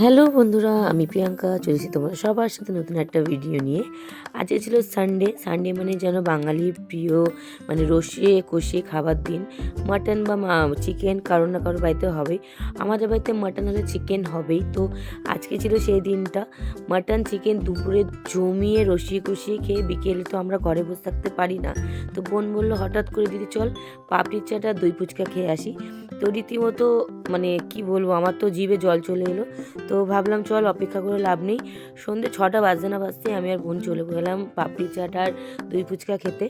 Hello বন্ধুরা, আমি প্রিয়াঙ্কা চলেছি তোমার সবার সাথে নতুন একটা ভিডিও নিয়ে। আজকে ছিল সানডে মানে যেন বাঙালির প্রিয় মানে রসিয়ে কষিয়ে খাবার দিন। মাটন বা চিকেন কারোর না কারোর বাড়িতে হবেই। আমাদের বাড়িতে মাটন হলে চিকেন হবেই। তো আজকে ছিল সেই দিনটা, মাটন চিকেন দুপুরে জমিয়ে রসিয়ে কষিয়ে খেয়ে বিকেলে তো আমরা ঘরে বসে থাকতে পারি না। তো বোন বললো হঠাৎ করে দিদি চল পাপড়ির চাট আর দই ফুচকা খেয়ে আসি। তো রীতিমতো মানে কি বলবো, আমার তো জিভে জল চলে এলো। তো ভাবলাম চল অপেক্ষা করে লাভ নেই, সন্ধ্যে 6টা বাজতে না বাজতে আমি আর বোন চলে গেলাম পাপড়ি চাট আর দই ফুচকা খেতে।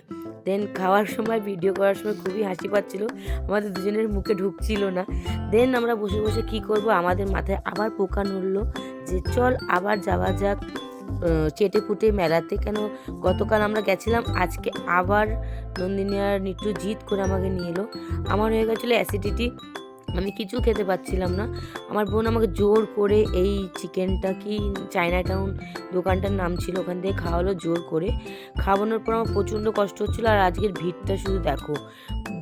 দেন খাওয়ার সময় ভিডিও করার সময় খুবই হাসি পাচ্ছিল, আমাদের দুজনের মুখে ঢুকছিল না। দেন আমরা বসে বসে কি করব, আমাদের মাথায় আবার পোকা নড়লো যে চল আবার যাওয়া যাক চেটে কুটে মেলাতে। কেন গতকাল আমরা গেছিলাম, আজকে আবার নন্দিনী আর নিট্টু জিদ করে আমাকে নিয়ে এলো। আমার হয়ে গেছিলো অ্যাসিডিটি, আমি কিছু খেতে পাচ্ছিলাম না। আমার বোন আমাকে জোর করে এই চিকেনটা কি চায়না টাউন দোকানটার নাম ছিল, ওখান থেকে খাওয়ালো জোর করে। খাওয়ানোর পর আমার প্রচণ্ড কষ্ট হচ্ছিলো। আর আজকের ভিড়টা শুধু দেখো,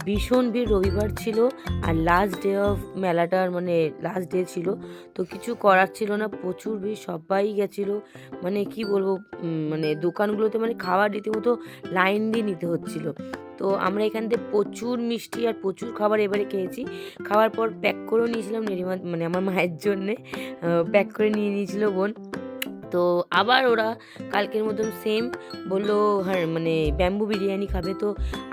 ভীষণ ভিড়, রবিবার ছিল আর লাস্ট ডে অফ মেলাটার মানে লাস্ট ডে ছিল। তো কিছু করার ছিল না, প্রচুর ভিড়, সবাই গেছিলো। মানে কি বলবো, মানে দোকানগুলোতে মানে খাবার রীতিমতো লাইন দিয়ে নিতে হচ্ছিলো। তো আমরা এখান থেকে প্রচুর মিষ্টি আর প্রচুর খাবার এবারে খেয়েছি। খাওয়ার পর প্যাক করেও নিয়েছিলাম নেরিমা মানে আমার মায়ের জন্যে, প্যাক করে নিয়ে নিয়েছিল বোন। তো আবার ওরা কালকের মতন সেম বললো হ্যাঁ মানে ব্যাম্বু বিরিয়ানি খাবে। তো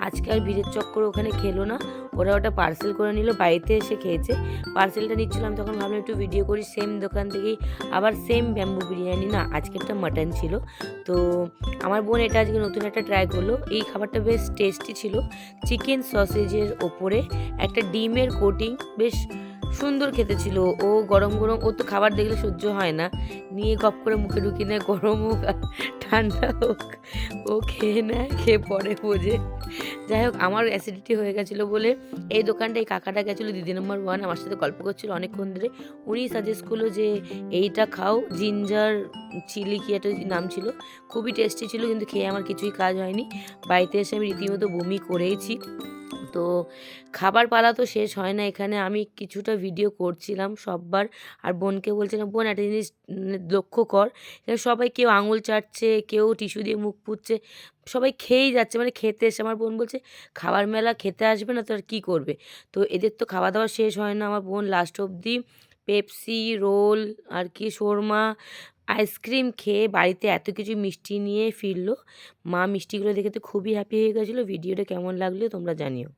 আজকে আর ভিড়ের চক্কর ওখানে খেলো না, ওরা ওটা পার্সেল করে নিল, বাড়িতে এসে খেয়েছে। পার্সেলটা নিচ্ছিলাম তখন ভাবলাম একটু ভিডিও করি, সেম দোকান থেকেই আবার সেম ব্যাম্বু বিরিয়ানি, না আজকে একটা মাটন ছিল। তো আমার বোন এটা আজকে নতুন একটা ট্রাই করলো, এই খাবারটা বেশ টেস্টি ছিল। চিকেন সসেজের ওপরে একটা ডিমের কোটিং, বেশ সুন্দর খেতে ছিল। ও গরম গরম, ও তো খাবার দেখলে সহ্য হয় না, নিয়ে গপ করে মুখে ঢুকিয়ে নেয়, গরম হোক আর ঠান্ডা হোক ও খেয়ে নেয়, খেয়ে পরে বোঝে। যাই হোক, আমার অ্যাসিডিটি হয়ে গেছিলো বলে এই দোকানটা, এই কাকাটা গেছিলো দিদি নম্বর 1, আমার সাথে গল্প করছিল অনেকক্ষণ ধরে। উনি সাজেস্ট করলো যে এইটা খাও, জিঞ্জার চিলি কি একটা নাম ছিল, খুবই টেস্টি ছিল, কিন্তু খেয়ে আমার কিছুই কাজ হয়নি। বাড়িতে এসে আমি রীতিমতো বমি করেইছি। তো খাবার পালা তো শেষ হয় না এখানে, আমি কিছুটা ভিডিও করছিলাম সববার, আর বোনকে বলছিলাম বোন একটা জিনিস লক্ষ্য কর, এখানে সবাই কেউ আঙুল চাটছে, কেউ টিস্যু দিয়ে মুখ পুচ্ছে, সবাই খেয়েই যাচ্ছে, মানে খেতে এসে আমার বোন বলছে খাবার মেলা খেতে আসবে না তো আর কী করবে। তো এদের তো খাওয়া দাওয়া শেষ হয় না, আমার বোন লাস্ট অবধি পেপসি, রোল আর কি শোরমা, আইসক্রিম খেয়ে বাড়িতে এত কিছু মিষ্টি নিয়ে ফিরলো। মা মিষ্টিগুলো দেখে তো খুবই হ্যাপি হয়ে গেছিলো। ভিডিওটা কেমন লাগলো তোমরা জানিও।